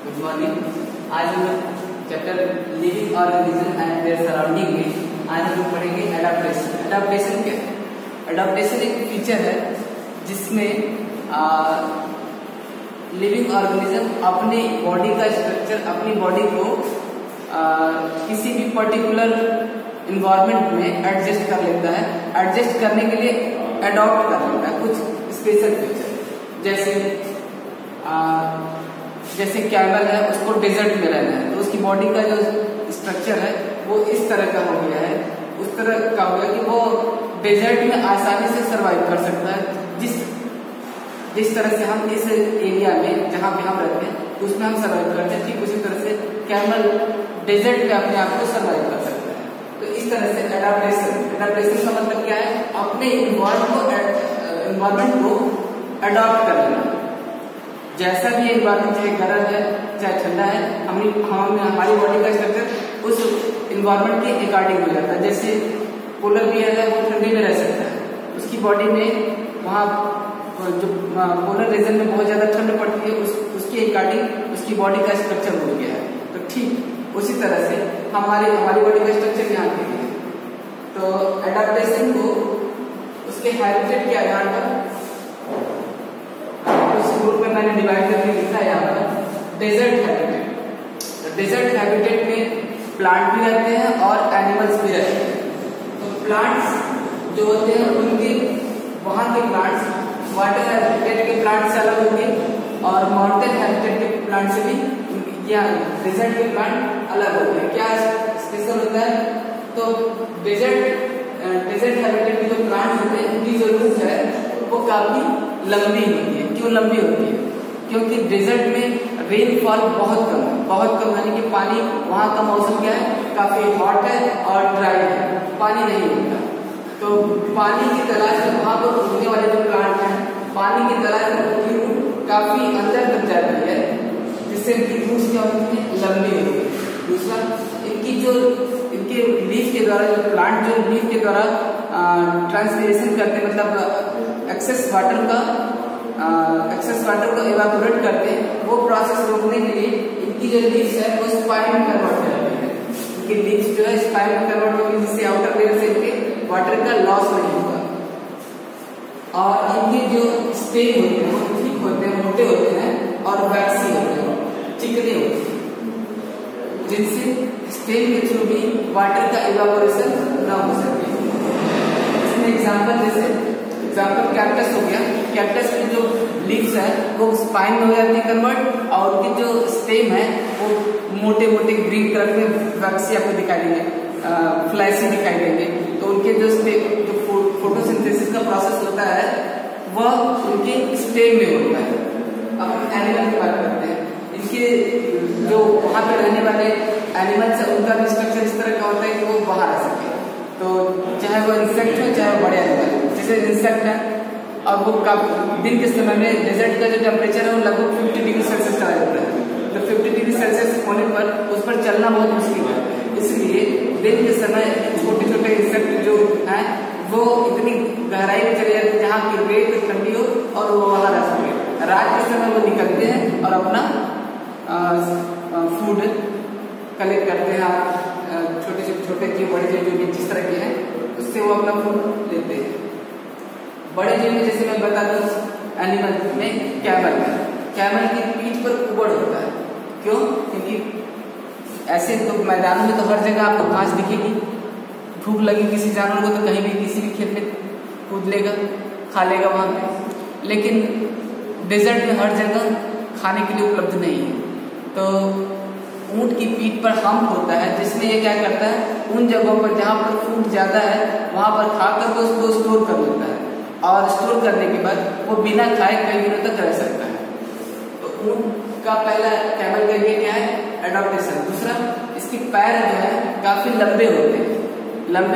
Good morning. आज हम chapter living organism and their surrounding में आज हम लोग पढ़ेंगे एडाप्टेशन। एडाप्टेशन क्या है? एडाप्टेशन एक फीचर है जिसमें लिविंग ऑर्गेनिज्म अपनी बॉडी का स्ट्रक्चर, अपनी बॉडी को किसी भी पर्टिकुलर इन्वायरमेंट में एडजस्ट कर लेता है। एडजस्ट करने के लिए अडॉप्ट कर लेता है कुछ स्पेशल फीचर। जैसे कैमल है, उसको डेजर्ट में रहना है तो उसकी बॉडी का जो स्ट्रक्चर है वो इस तरह का हो गया है, उस तरह का हो गया कि वो डेजर्ट में आसानी से सरवाइव कर सकता है। जिस तरह से हम इस एरिया में जहाँ पे हम रहते हैं उसमें हम सर्वाइव करते हैं, ठीक उसी तरह से कैमल डेजर्ट में अपने आप को सर्वाइव कर सकता है। तो इस तरह से एडाप्टेशन का मतलब क्या है? अपने इन्वायरमेंट को अडॉप्ट कर लेना। जैसा भी इन्वायरमेंट, चाहे गर्म है चाहे ठंडा है, हमारी बॉडी का स्ट्रक्चर उस इन्वायरमेंट के अकॉर्डिंग हो जाता है। जैसे पोलर बियर है, वो ठंडी में रह सकता है, उसकी बॉडी में वहाँ जो पोलर रीजन में बहुत ज्यादा ठंड पड़ती है, उसके अकॉर्डिंग उसकी बॉडी का स्ट्रक्चर हो गया है। तो ठीक उसी तरह से हमारी बॉडी का स्ट्रक्चर यहाँ पे है। तो एडाप्टेशन को उसके हैबिटेट के आधार पर ग्रुप में मैंने डिवाइड करके लिखा है यहाँ पर डेजर्ट हैबिटेट। तो डेजर्ट हैबिटेट में प्लांट भी रहते हैं और एनिमल्स भी रहते हैं। तो प्लांट्स जो होते हैं उनके वहाँ के प्लांट्स वाटर हैबिटेट के प्लांट से अलग होंगे और माउंटेन हैबिटेट के प्लांट से भी या डेजर्ट के प्लांट अलग होते हैं। क्या स्पेशल होता है? तो डेजर्ट हैबिटेट के जो प्लांट होते हैं उनकी जो रूट है वो काफी लंबी होती है। क्यों लंबी होती है? क्योंकि डेजर्ट में रेनफॉल बहुत कम यानी कि पानी, वहाँ का मौसम क्या है? काफी हॉट है और ड्राई है, पानी नहीं होता। तो पानी की तलाश में वहाँ पर उगने वाले जो प्लांट हैं, पानी की तलाश में उनकी रूट काफी अंदर तक जाती है, जिससे इनकी रूट्स क्या होती है? लंबी होती है। दूसरा, इनके लीफ के द्वारा, जो प्लांट जो लीफ के द्वारा ट्रांसपिरेशन करते हैं, मतलब एक्सेस वाटर को इवापोरेट करते हैं, वो प्रोसेस रोकने के लिए इनकी जो लीव्स है वो स्पाइन में कन्वर्ट हो जाती है। इनकी लीव्स जो है स्पाइन में कन्वर्ट होगी, जिससे आउटर लेयर से इनके वाटर का लॉस नहीं होगा। और इनके जो स्टेम होते हैं वो ठीक होते हैं, मोटे होते हैं और वैक्सी होते हैं, चिकने होते हैं, जिनसे स्टेम के थ्रू भी वाटर का इवापोरेशन न हो सके। इसमें एग्जाम्पल कैक्टस हो गया। कैक्टस की जो लीव्स है वो स्पाइन में हो जाती है कन्वर्ट, और उनकी जो स्टेम है वो मोटे ग्रीन कलर में वैक्सी आपको दिखाई देंगे, फ्लैसी दिखाई देंगे। तो उनके जो फोटोसिंथेसिस का प्रोसेस होता है वह उनके स्टेम में होता है। अब हम एनिमल की बात करते हैं। इनके जो वहाँ पे रहने वाले एनिमल्स है उनका भी स्ट्रक्चर इस तरह का होता है कि वो बाहर आ सके। तो चाहे वो इंसेक्ट हो चाहे वो बड़े एनिमल, जैसे इंसेक्ट है, अब वो दिन के समय में डेजर्ट का जो टेम्परेचर है वो लगभग 50 डिग्री सेल्सियस चला जाता है। तो 50 डिग्री सेल्सियस होने पर उस पर चलना बहुत मुश्किल है। इसलिए दिन के समय छोटे इंसेक्ट जो हैं वो इतनी गहराई में चले जाते हैं जहाँ की रेत ठंडी हो और वो वहाँ रह सके। रात के समय वो निकलते हैं और अपना फूड कलेक्ट करते हैं। छोटे जीव, बड़े जीव जो भी जिस तरह के हैं उससे वो अपना फूड लेते हैं। बड़े जीव में जैसे मैं बता दूं, एनिमल में कैमल की पीठ पर कुबड़ होता है। क्यों? क्योंकि ऐसे तो मैदानों में तो हर जगह आपको घास दिखेगी, भूख लगी किसी जानवर को तो कहीं भी किसी भी खेत में कूद लेगा, खा लेगा वहाँ पे। लेकिन डेजर्ट में हर जगह खाने के लिए उपलब्ध नहीं है। तो ऊंट की पीठ पर हम्प होता है, जिसमें ये क्या करता है? उन जगहों पर जहाँ पर फूड ज्यादा है वहाँ पर खाकर वो उसको स्टोर कर लेता है, और स्टोर करने के बाद वो बिना खाए कई दिनों तक रह सकता है। तो ऊंट का पहला कैमल का ये क्या है? एडाप्टेशन। दूसरा, इसके पैर जो है काफी लंबे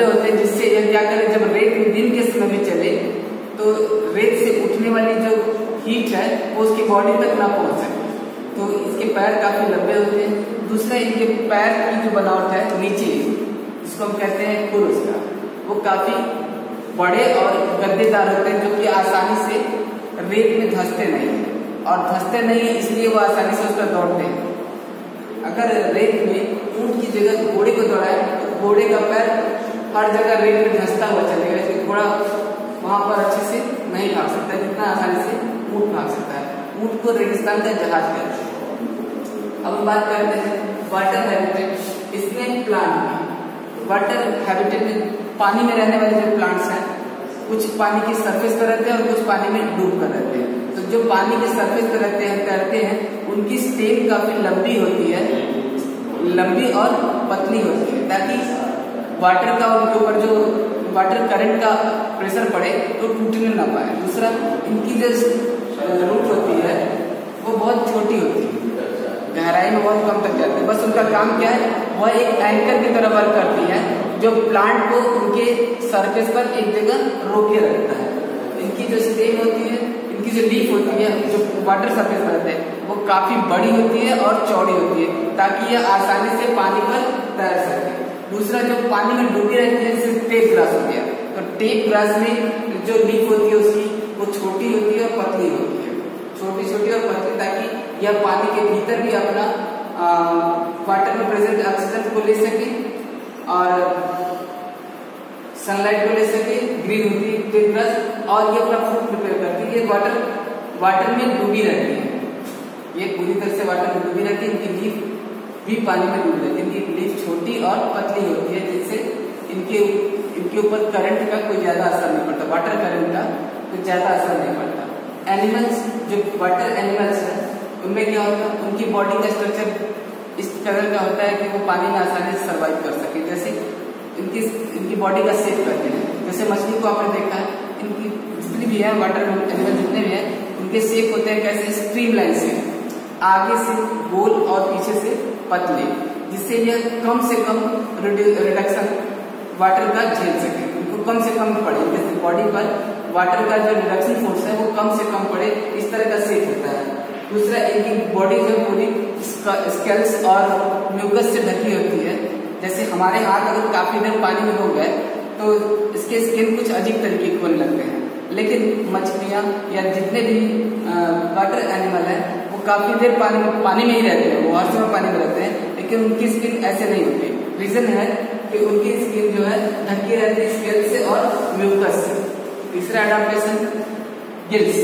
होते हैं, जिससे यह क्या करे? जब रेत में दिन के समय में चले तो रेत से उठने वाली जो हीट है वो उसकी बॉडी तक ना पहुंच सके। तो इसके पैर काफी लंबे होते हैं। दूसरा, इनके पैर की जो बनावट है नीचे, इसको हम कहते हैं खुर, उसका वो काफी बड़े और गद्देदार होते हैं, जो कि आसानी से रेत में धंसते नहीं है। और धंसते नहीं इसलिए वो आसानी से उस पर दौड़ते हैं। अगर रेत में ऊंट की जगह घोड़े को दौड़ाए तो घोड़े का पैर हर जगह रेत में धंसता हुआ चलेगा, इसलिए घोड़ा वहां पर अच्छे से नहीं भाग सकता जितना आसानी से ऊंट भाग सकता है। ऊंट को रेगिस्तान का जहाज कहते हैं। अब हम बात करते हैं वाटर हैबिटेट। इसमें प्लांट वाटर हैबिटेट में पानी में रहने वाले जो प्लांट्स हैं, कुछ पानी की सरफेस पर रहते हैं और कुछ पानी में डूब कर रहते हैं। तो जो पानी के सरफेस पर रहते हैं, तैरते हैं, उनकी स्टेम काफी लंबी होती है, लंबी और पतली होती है, ताकि वाटर का उनके ऊपर जो वाटर करंट का प्रेशर पड़े तो टूटने ना पाए। दूसरा, इनकी जो रूट होती है वो बहुत छोटी होती है, गहराई में बहुत कम तक जाती है। बस उनका काम क्या है, वह एक एंकर की तरह वर्क करती है जो प्लांट को उनके सरफेस पर एक जगह रोके रखता है। इनकी जो स्टेम होती है, इनकी जो लीफ होती है, जो वाटर सरफेस पर रहते हैं, वो काफी बड़ी होती है और चौड़ी होती है, ताकि यह आसानी से पानी पर तैर सके। दूसरा, जो पानी में डूबी रहती है, जैसे टेप ग्रास हो गया, तो टेप ग्रास में जो लीफ होती है उसकी वो छोटी होती है और पतली होती है, छोटी छोटी और पतली, ताकि यह पानी के भीतर भी अपना वाटर में प्रेजेंट ऑक्सीजन को ले सके और सनलाइट को ले सके। ग्रीन होती है टेप ग्रास, और ये अपना फूड प्रिपेयर करती है। ये वाटर में डूबी रहती है, ये पूरी तरह से वाटर में डूबी रहती है। इनकी लीफ भी पानी में डूबी रहती है। इनकी लीफ छोटी और पतली होती है, जिससे इनके ऊपर करंट का कोई ज्यादा असर नहीं पड़ता, वाटर करंट का कोई ज्यादा असर नहीं पड़ता। एनिमल्स, जो वाटर एनिमल्स है, उनमें क्या होता है, उनकी बॉडी का स्ट्रक्चर इस तरह का होता है कि वो पानी में आसानी से सर्वाइव कर सके। जैसे इनकी बॉडी का शेप करते हैं, जैसे मछली को आपने देखा है, इनकी जितनी भी है वाटर एनिमल जितने भी हैं, उनके शेप होते हैं कैसे, स्ट्रीम लाइन से, आगे से गोल और पीछे से पतले, जिससे यह कम से कम रिडक्शन वाटर का झेल सके, उनको कम से कम पड़े, जैसे बॉडी पर वाटर का जो रिडक्शन फोर्स है वो कम से कम पड़े, इस तरह का शेप होता है। दूसरा, इनकी बॉडी जो पूरी स्केल्स और म्यूकस से ढकी होती है। जैसे हमारे हाथ अगर काफी देर पानी में हो गए तो इसके स्किन कुछ अजीब तरीके के होने लगते हैं, लेकिन मछलियां या जितने भी वाटर एनिमल है वो काफी देर पानी में ही रहते हैं, वो हर समय पानी में रहते हैं, लेकिन उनकी स्किन ऐसे नहीं होती। रीजन है कि उनकी स्किन जो है ढकी रहती है स्केल से और म्यूकस से। तीसरा एडाप्टेशन, गिल्स,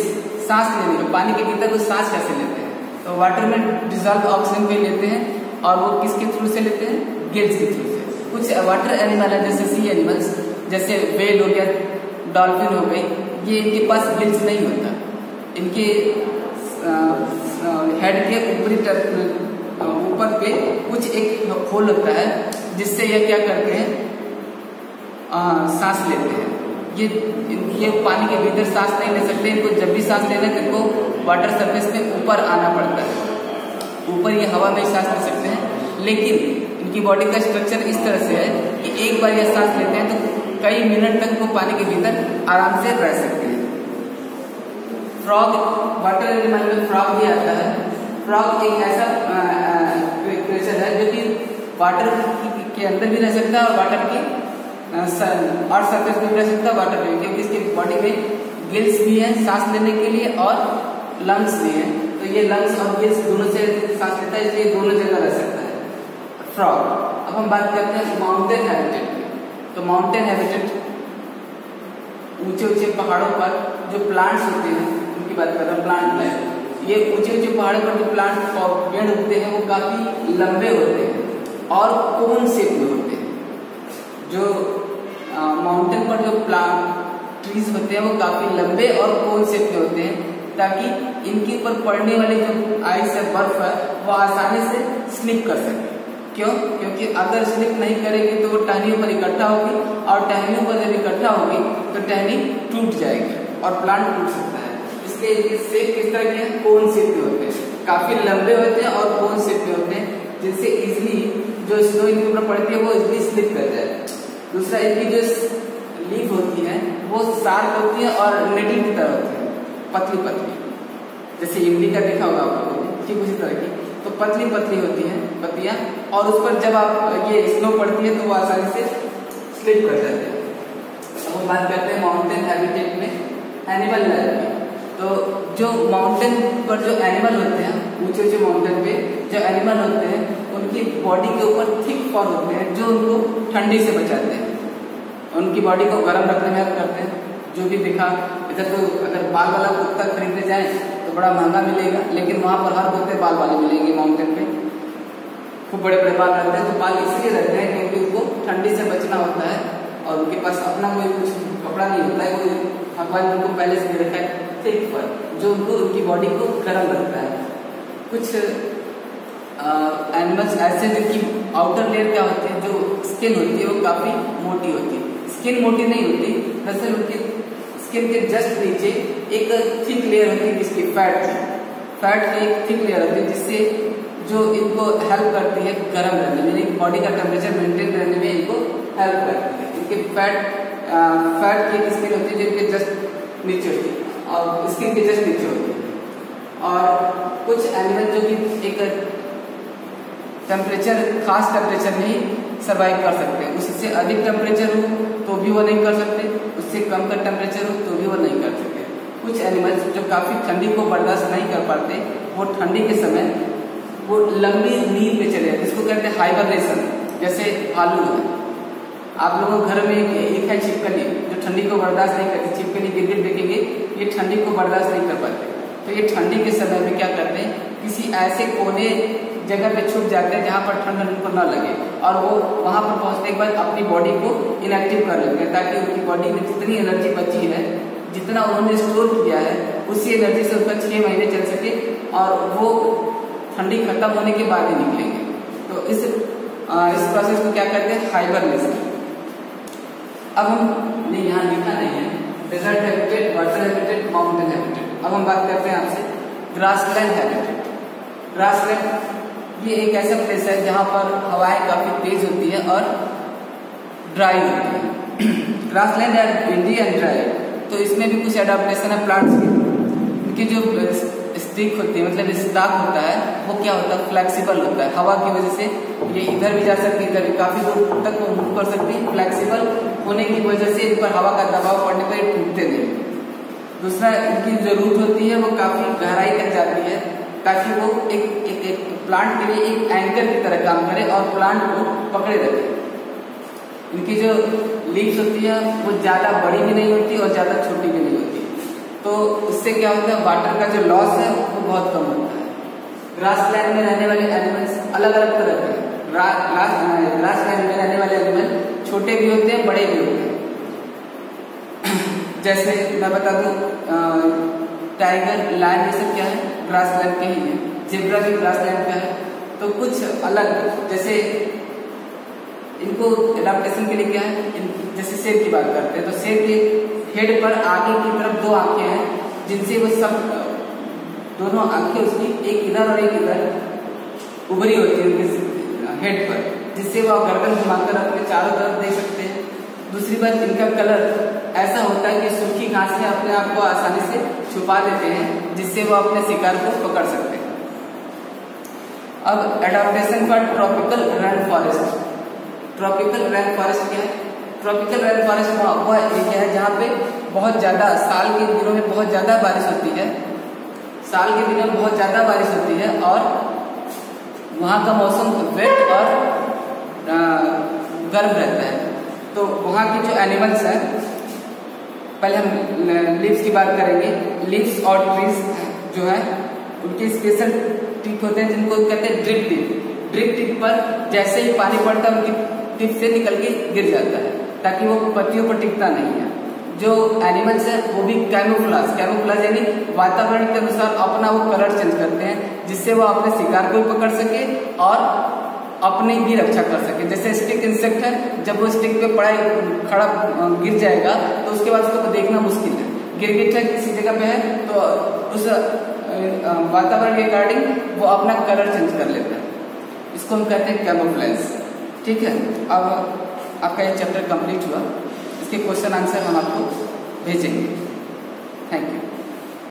सांस लेने में, पानी के भीतर वो सांस कैसे लेते हैं, तो वाटर में डिजॉल्व ऑक्सीजन को लेते हैं, और वो किसके थ्रू से लेते हैं, गिल्स के थ्रू से। कुछ वाटर एनिमल है जैसे सी एनिमल्स, जैसे व्हेल हो गया, डॉल्फिन हो गई, ये इनके पास गिल्स नहीं होता, इनके हेड के ऊपर पे कुछ एक होल होता है, जिससे ये क्या करते हैं, सांस लेते हैं। ये पानी के भीतर सांस नहीं ले सकते, इनको जब भी सांस लेना है तो इनको वाटर सरफेस पे ऊपर आना पड़ता है, ऊपर ये हवा में सांस ले सकते हैं। लेकिन इनकी बॉडी का स्ट्रक्चर इस तरह से है कि एक बार ये सांस लेते हैं तो कई मिनट तक वो पानी के भीतर आराम से रह सकते हैं। फ्रॉग, वाटर एनिमल में फ्रॉग भी आता है। फ्रॉग एक ऐसा क्रिएचर है जो कि वाटर के अंदर भी रह सकता है और वाटर की और सरफेस पे भी रह सकता है, वाटर पे, क्योंकि इसकी बॉडी में गिल्स भी है सांस लेने के लिए और लंग्स भी है, तो ये लंग्स और गिल्स दोनों से सांस लेता है, इसलिए दोनों जगह रह सकता है फ्रॉग। अब हम बात करते हैं माउंटेन हैबिटेट की। तो माउंटेन हैबिटेट ऊंचे ऊंचे पहाड़ों पर जो प्लांट्स होते हैं उनकी बात कर रहे हैं, प्लांट लाइफ। ये ऊंचे ऊंचे पहाड़ों पर जो प्लांट और पेड़ उगते हैं वो काफी लंबे होते हैं और कोन शेप में होते हैं। जो माउंटेन पर जो प्लांट ट्रीज होते हैं वो काफी लंबे और कोन शेप में होते हैं, ताकि इनके ऊपर पड़ने वाली जो आइस है, बर्फ है, वो आसानी से स्लिप कर सके। क्यों? क्योंकि अगर स्लिप नहीं करेगी तो वो टहनियों पर इकट्ठा होगी, और टहनियों पर जब इकट्ठा होगी तो टहनी टूट जाएगी और प्लांट टूट सकता है। इसलिए इनके शेप किस तरह के हैं, कोन शेप में होते हैं, काफी लंबे होते हैं और कोन शेप में होते हैं, जिनसे इजिली जो स्नो इनके ऊपर पड़ती है वो इजिली स्लिप कर जाए। दूसरा, इनकी जो लीफ होती है वो शार्प होती है और नेटिव की तरह होती है, पतली पतली, जैसे इमली का देखा होगा आपको, ठीक उसी तरह की, तो पतली पतली होती है पत्तियां, और उस पर जब आप ये स्नो पड़ती है तो वो आसानी से स्लिप कर जाते हैं। अब हम बात करते हैं माउंटेन हैबिटेट में एनिमल लाइफ की। तो जो माउंटेन पर जो एनिमल होते हैं, ऊंचे ऊंचे माउंटेन पे जो एनिमल होते हैं, बॉडी के ऊपर थिक फर होते हैं जो उनको ठंडी से बचाते हैं, उनकी बॉडी को गर्म रखने में हेल्प करते हैं। जो भी दिखा इधर, तो अगर बाल वाला कुत्ता खरीदने जाए तो बड़ा महंगा मिलेगा, लेकिन वहाँ पर हर कुत्ते बाल वाले मिलेंगे। माउंटेन पे खूब बड़े बड़े बाल रहते हैं, तो बाल इसलिए रहते हैं क्योंकि उनको ठंडी से बचना होता है और उनके पास अपना कोई कुछ कपड़ा नहीं होता है, कोई भगवान ने उनको पहले से दे रखा है थिक फर जो उनको उनकी बॉडी को गर्म रखता है। कुछ एनिमल्स ऐसे जिनकी आउटर लेयर क्या होती है, जो स्किन होती है वो काफी मोटी होती है। स्किन मोटी नहीं होती, दरअसल उनकी स्किन के जस्ट नीचे एक थिक लेयर होती है जिसकी फैट की एक थिक लेयर होती है, जिससे जो इनको हेल्प करती है गर्म रहने में, यानी बॉडी का टेम्परेचर मेंटेन रहने में इनको हेल्प करती है। इनके फैट की एक स्किन होती है जिनके जस्ट नीचे होती है और स्किन के जस्ट नीचे होती है। और कुछ एनिमल जो कि एक टेम्परेचर, खास टेम्परेचर में ही सर्वाइव कर सकते हैं। उससे अधिक टेम्परेचर हो तो भी वो नहीं कर सकते, उससे कम का टेम्परेचर हो तो भी वो नहीं कर सकते। कुछ एनिमल्स जो काफी ठंडी को बर्दाश्त नहीं कर पाते, वो ठंडी के समय वो लंबी नींद में चले जाते, इसको कहते हैं हाइबरनेशन। जैसे भालू है, आप लोगों के घर में एक है छिपकली जो ठंडी को बर्दाश्त नहीं करती। छिपकली गिरगिट देखेंगे, ये ठंडी को बर्दाश्त नहीं कर पाते, तो ये ठंडी के समय में क्या करते हैं, किसी ऐसे कोने जगह पे छुप जाते हैं जहाँ पर ठंड उनको न लगे, और वो वहाँ पर पहुँचने के बाद अपनी बॉडी को इनएक्टिव कर लेते हैं, ताकि उनकी बॉडी में जितनी एनर्जी बची है, जितना उन्होंने स्टोर किया है, उसी एनर्जी से उनका 6 महीने चल सके और वो ठंडी खत्म होने के बाद ही निकलेंगे। तो इस प्रोसेस को क्या कहते हैं, हाइबरनेशन। अब हमने यहाँ लिखा नहीं है desert habitat, water habitat, mountain habitat. अब हम बात करते हैं आपसे ग्रासलैंड हैबिटेट। ग्रासलैंड ये एक ऐसा प्लेस है जहाँ पर हवाएं काफी तेज होती है और ड्राई होती है। ग्रासलैंड है विंडी एंड ड्राई, तो इसमें भी कुछ एडाप्टेशन है प्लांट्स की। इनकी जो स्टिक होती है, मतलब स्टाक होता है, वो क्या होता है, फ्लेक्सिबल होता है। हवा की वजह से ये इधर भी जा सकती है, इधर भी काफी दूर तक वो मूव कर सकती है। फ्लेक्सिबल होने की वजह से इन पर हवा का दबाव पड़ने पर ये टूटते नहीं। दूसरा, इनकी जो रूट होती है वो काफी गहराई तक जाती है, ताकि वो एक प्लांट के लिए एक एंकर की तरह काम करे और प्लांट को पकड़े रखे। इनकी जो लीव्स होती है वो ज्यादा बड़ी भी नहीं होती और ज्यादा छोटी भी नहीं होती, तो इससे क्या होता है, वाटर का जो लॉस है वो बहुत कम होता है। ग्रासलैंड में रहने वाले एनिमल्स अलग अलग तरह के हैं। ग्रासलैंड में रहने वाले एनिमल छोटे भी होते हैं, बड़े भी होते हैं। जैसे मैं बता दूं, टाइगर, लायन, ये सब क्या है, ग्रासलैंड के ही है। जेब्रा भी ग्रासलैंड का है। तो कुछ अलग, जैसे इनको एडाप्टेशन के लिए क्या है, जैसे शेर की बात करते हैं, तो शेर के हेड पर आगे की तरफ 2 आंखें हैं, जिनसे वो सब दोनों आंखें उसकी एक इधर और एक इधर उभरी होती है उनके हेड पर, जिससे वो गर्दन घुमाकर अपने चारों तरफ देख सकते हैं। दूसरी बात, इनका कलर ऐसा होता है कि सूखी घास में अपने आप को आसानी से छुपा देते हैं, जिससे वो अपने शिकार को पकड़ सकते हैं। अब adaptation for tropical rain forest. Tropical rain forest क्या है? ट्रॉपिकल रेन फॉरेस्ट वो एरिया है जहाँ पे बहुत ज्यादा, साल के दिनों में बहुत ज्यादा बारिश होती है। साल के दिनों में बहुत ज्यादा बारिश होती है और वहाँ का मौसम वेट और गर्म रहता है। तो वहाँ की जो एनिमल्स हैं, पहले हम लीव्स की बात करेंगे। लीव्स और ट्रीज जो है उनके स्पेशल टिप होते हैं, जिनको कहते हैं ड्रिप टिप। ड्रिप टिप पर जैसे ही पानी पड़ता है उनकी टिप से निकल के गिर जाता है, ताकि वो पत्तियों पर टिकता नहीं है। जो एनिमल्स है वो भी कैमोफ्लेज यानी वातावरण के अनुसार अपना वो कलर चेंज करते हैं, जिससे वो अपने शिकार को भी पकड़ सके और अपनी भी रक्षा कर सके। जैसे स्टिक इंसेक्ट है, जब वो स्टिक पे खड़ा गिर जाएगा तो उसके बाद उसको देखना मुश्किल है। गिरगिट है किसी जगह पे है तो उस वातावरण के अकॉर्डिंग वो अपना कलर चेंज कर लेता है, इसको हम कहते हैं कैमोफ्लेज। ठीक है, अब आपका ये चैप्टर कंप्लीट हुआ। इसके क्वेश्चन आंसर हम आपको भेजेंगे। Thank you.